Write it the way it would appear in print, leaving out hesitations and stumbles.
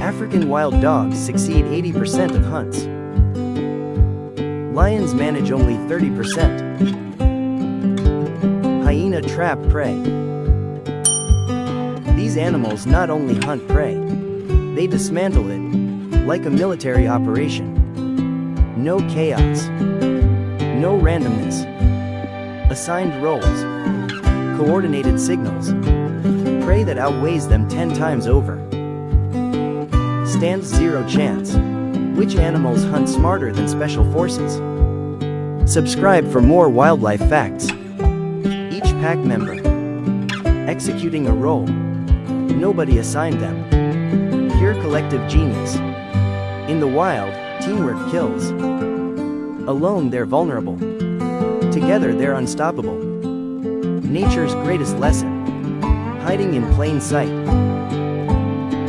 African wild dogs succeed 80% of hunts. Lions manage only 30%. Hyena trap prey. These animals not only hunt prey, they dismantle it, like a military operation. No chaos. No randomness. Assigned roles. Coordinated signals. Prey that outweighs them 10 times over. Stands zero chance. Which animals hunt smarter than special forces? Subscribe for more wildlife facts. Each pack member executing a role nobody assigned them. Pure collective genius. In the wild, teamwork kills. Alone they're vulnerable. Together they're unstoppable. Nature's greatest lesson. Hiding in plain sight.